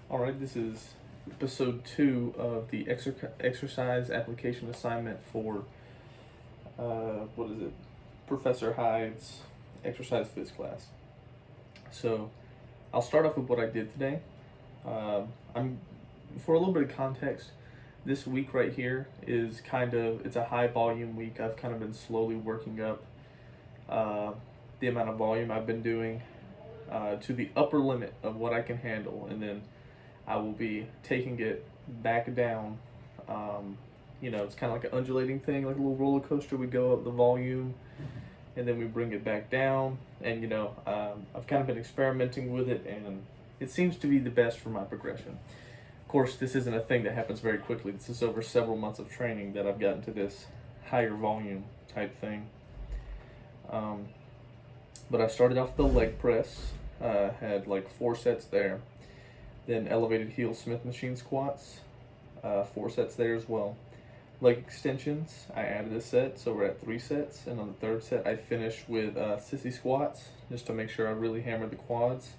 All right, this is episode 2 of the exercise application assignment for, what is it? Professor Hyde's exercise phys class. So I'll start off with what I did today. I'm For a little bit of context, this week right here is it's a high volume week. I've kind of been slowly working up the amount of volume I've been doing to the upper limit of what I can handle, and then I will be taking it back down. It's kind of like an undulating thing, like a little roller coaster. We go up the volume and then we bring it back down. And, I've kind of been experimenting with it, and it seems to be the best for my progression. Of course, this isn't a thing that happens very quickly. This is over several months of training that I've gotten to this higher volume type thing. But I started off with the leg press, had like 4 sets there. Then elevated heel Smith machine squats, 4 sets there as well. Leg extensions, I added a set, so we're at 3 sets. And on the 3rd set, I finished with sissy squats, just to make sure I really hammered the quads.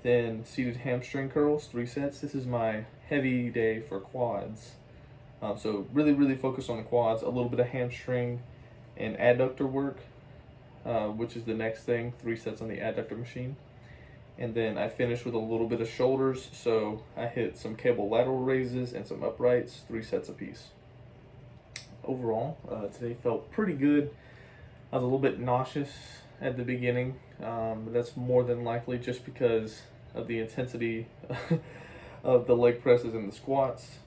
Then seated hamstring curls, 3 sets. This is my heavy day for quads. So really focus on the quads, a little bit of hamstring and adductor work, which is the next thing, 3 sets on the adductor machine. And then I finished with a little bit of shoulders, so I hit some cable lateral raises and some uprights, 3 sets apiece. Overall, today felt pretty good. I was a little bit nauseous at the beginning, but that's more than likely just because of the intensity of the leg presses and the squats.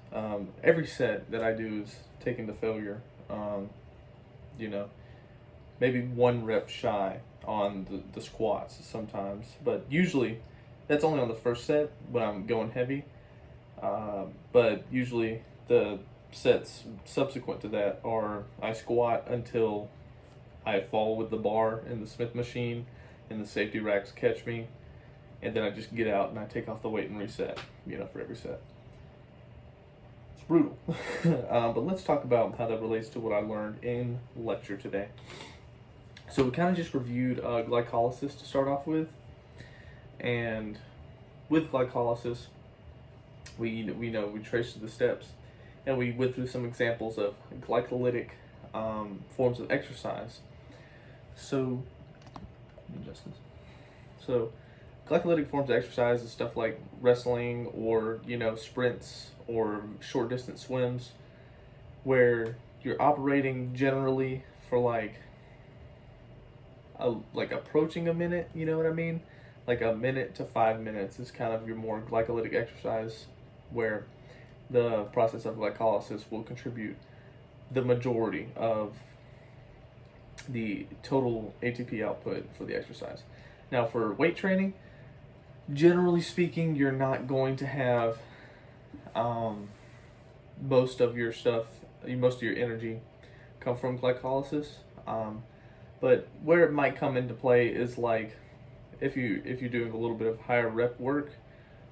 Every set that I do is taken to failure. Maybe 1 rep shy on the squats sometimes, but usually that's only on the 1st set when I'm going heavy. But usually the sets subsequent to that are I squat until I fall with the bar in the Smith machine and the safety racks catch me, and then I just get out and I take off the weight and reset, for every set. It's brutal. But let's talk about how that relates to what I learned in lecture today. So we kind of just reviewed glycolysis to start off with, and with glycolysis, we traced the steps, and we went through some examples of glycolytic forms of exercise. So glycolytic forms of exercise is stuff like wrestling or sprints or short distance swims, where you're operating generally for like approaching a minute, you know what I mean? Like a minute to 5 minutes is kind of your more glycolytic exercise, where the process of glycolysis will contribute the majority of the total ATP output for the exercise. Now, for weight training, generally speaking, you're not going to have most of your energy come from glycolysis. But where it might come into play is like if you're doing a little bit of higher rep work,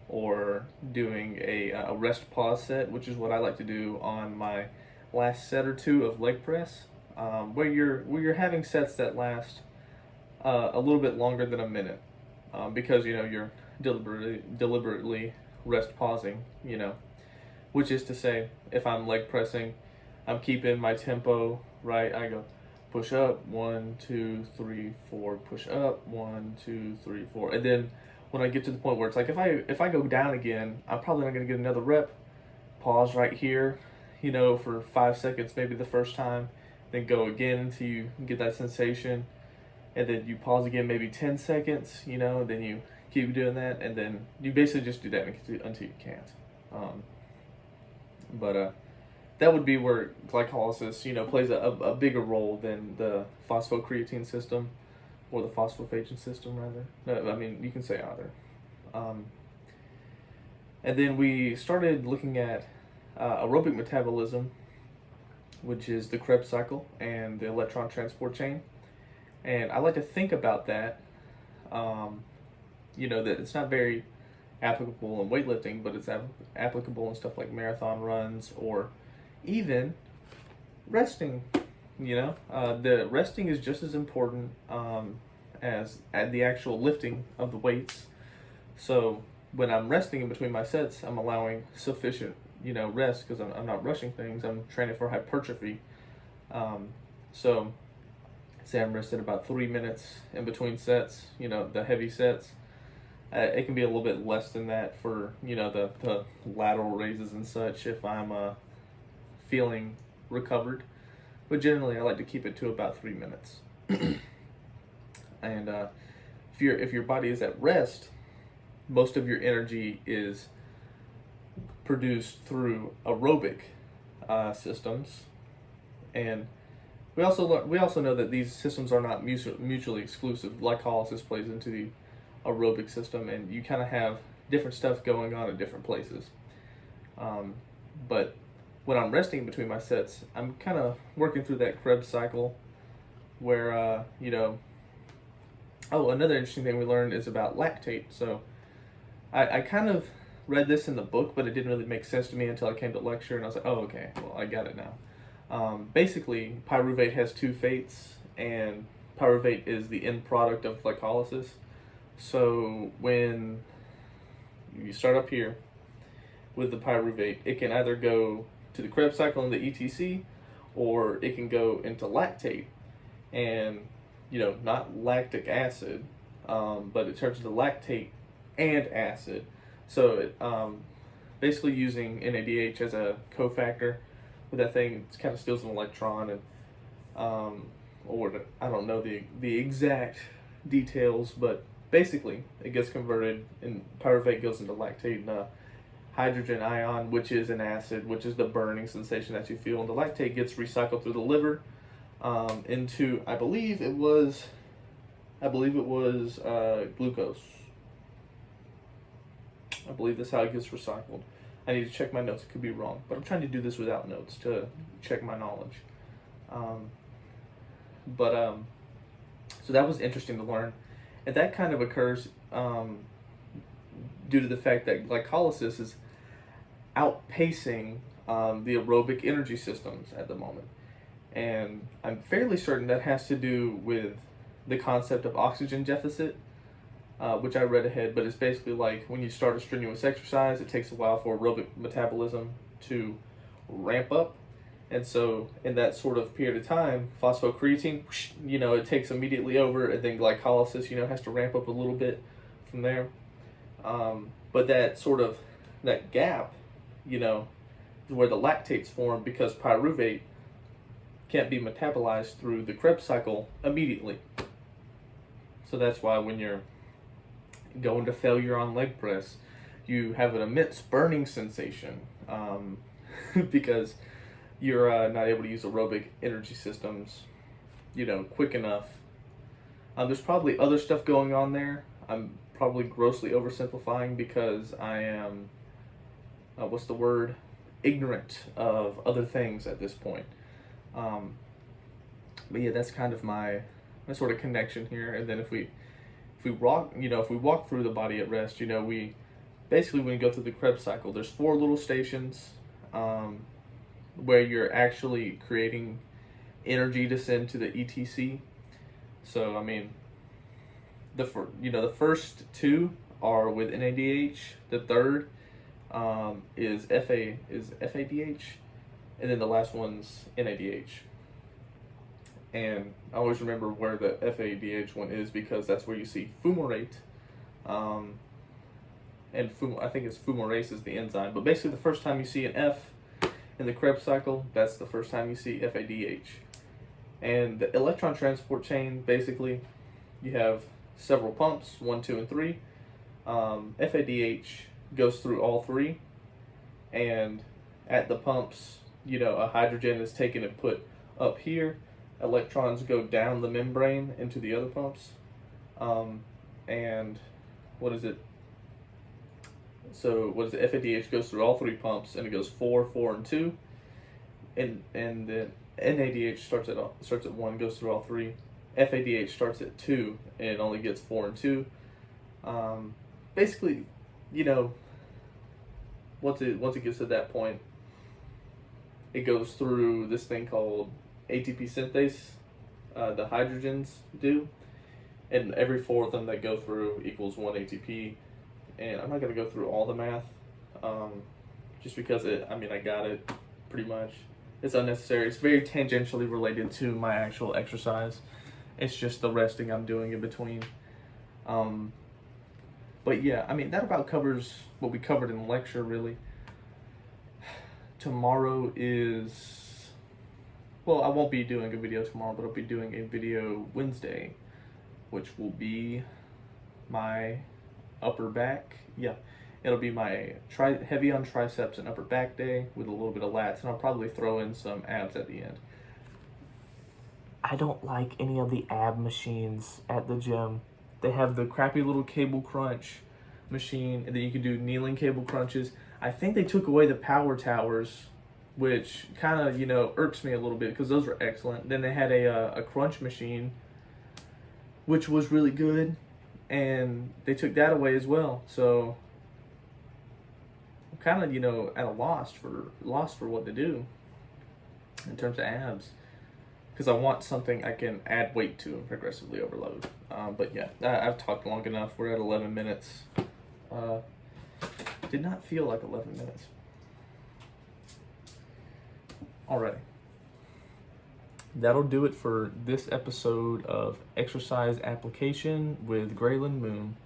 or doing a rest pause set, which is what I like to do on my last set or 2 of leg press, where you're having sets that last a little bit longer than a minute, because you're deliberately rest pausing, which is to say, if I'm leg pressing, I'm keeping my tempo right. I go push up, 1, 2, 3, 4, push up, 1, 2, 3, 4. And then when I get to the point where it's like, if I go down again, I'm probably not going to get another rep. Pause right here, for 5 seconds, maybe the first time, then go again until you get that sensation. And then you pause again, maybe 10 seconds, then you keep doing that. And then you basically just do that until you can't. That would be where glycolysis, plays a bigger role than the phosphocreatine system, or the phosphophagin system, rather. No, I mean, you can say either. And then we started looking at aerobic metabolism, which is the Krebs cycle and the electron transport chain. And I like to think about that, that it's not very applicable in weightlifting, but it's applicable in stuff like marathon runs, or even resting. The resting is just as important as the actual lifting of the weights. So when I'm resting in between my sets, I'm allowing sufficient, rest because I'm not rushing things. I'm training for hypertrophy. So, say I'm resting about 3 minutes in between sets, the heavy sets. It can be a little bit less than that for, the lateral raises and such if I'm feeling recovered. But generally, I like to keep it to about 3 minutes. And if your body is at rest, most of your energy is produced through aerobic systems, and we also know that these systems are not mutually exclusive. Glycolysis plays into the aerobic system, and you kind of have different stuff going on in different places. But when I'm resting between my sets, I'm kind of working through that Krebs cycle, where Oh, another interesting thing we learned is about lactate. So I kind of read this in the book, but it didn't really make sense to me until I came to lecture, and I was like, oh, okay, well, I got it now. Basically, pyruvate has two fates, and pyruvate is the end product of glycolysis. So when you start up here with the pyruvate, it can either go to the Krebs cycle in the ETC, or it can go into lactate, and not lactic acid, but it turns into lactate and acid. So it, basically using NADH as a cofactor with that thing, it kind of steals an electron, and or I don't know the exact details, but basically it gets converted, and pyruvate goes into lactate and hydrogen ion, which is an acid, which is the burning sensation that you feel, and the lactate gets recycled through the liver into I believe it was glucose. I believe that's how it gets recycled. I need to check my notes. It could be wrong, but I'm trying to do this without notes to check my knowledge. So that was interesting to learn, and that kind of occurs due to the fact that glycolysis is outpacing the aerobic energy systems at the moment. And I'm fairly certain that has to do with the concept of oxygen deficit, which I read ahead, but it's basically like when you start a strenuous exercise, it takes a while for aerobic metabolism to ramp up. And so in that sort of period of time, phosphocreatine, it takes immediately over, and then glycolysis, has to ramp up a little bit from there. But that gap, is where the lactates form, because pyruvate can't be metabolized through the Krebs cycle immediately. So that's why when you're going to failure on leg press, you have an immense burning sensation, because you're not able to use aerobic energy systems, quick enough. There's probably other stuff going on there. I'm probably grossly oversimplifying because I am, ignorant of other things at this point. But yeah, that's kind of my sort of connection here. And then if we walk through the body at rest, we basically, when you go through the Krebs cycle, there's 4 little stations where you're actually creating energy to send to the ETC. So I mean, the first 2 are with NADH. The third is FADH, and then the last one's NADH. And I always remember where the FADH one is, because that's where you see fumarate, and I think it's fumarase is the enzyme. But basically, the first time you see an F in the Krebs cycle, that's the first time you see FADH. And the electron transport chain, basically, you have several pumps, 1, 2, and 3. FADH goes through all 3, and at the pumps, a hydrogen is taken and put up here. Electrons go down the membrane into the other pumps, and FADH goes through all 3 pumps, and it goes 4, 4, and 2, and then NADH starts at 1, goes through all 3. FADH starts at 2, and it only gets 4 and 2. Basically, once it gets to that point, it goes through this thing called ATP synthase. The hydrogens do, and every 4 of them that go through equals 1 ATP, and I'm not going to go through all the math, just because I got it pretty much. It's unnecessary. It's very tangentially related to my actual exercise. It's just the resting I'm doing in between. But yeah, I mean, that about covers what we covered in the lecture, really. Tomorrow is, well, I won't be doing a video tomorrow, but I'll be doing a video Wednesday, which will be my upper back. Yeah, it'll be my heavy on triceps and upper back day with a little bit of lats, and I'll probably throw in some abs at the end. I don't like any of the ab machines at the gym. They have the crappy little cable crunch machine, and then you can do kneeling cable crunches. I think they took away the power towers, which kind of, irks me a little bit because those were excellent. Then they had a crunch machine, which was really good, and they took that away as well. So I'm kind of, at a loss for what to do in terms of abs, because I want something I can add weight to and progressively overload. But yeah, I've talked long enough. We're at 11 minutes. Did not feel like 11 minutes. Alrighty. That'll do it for this episode of Exercise Application with Graylin Moon.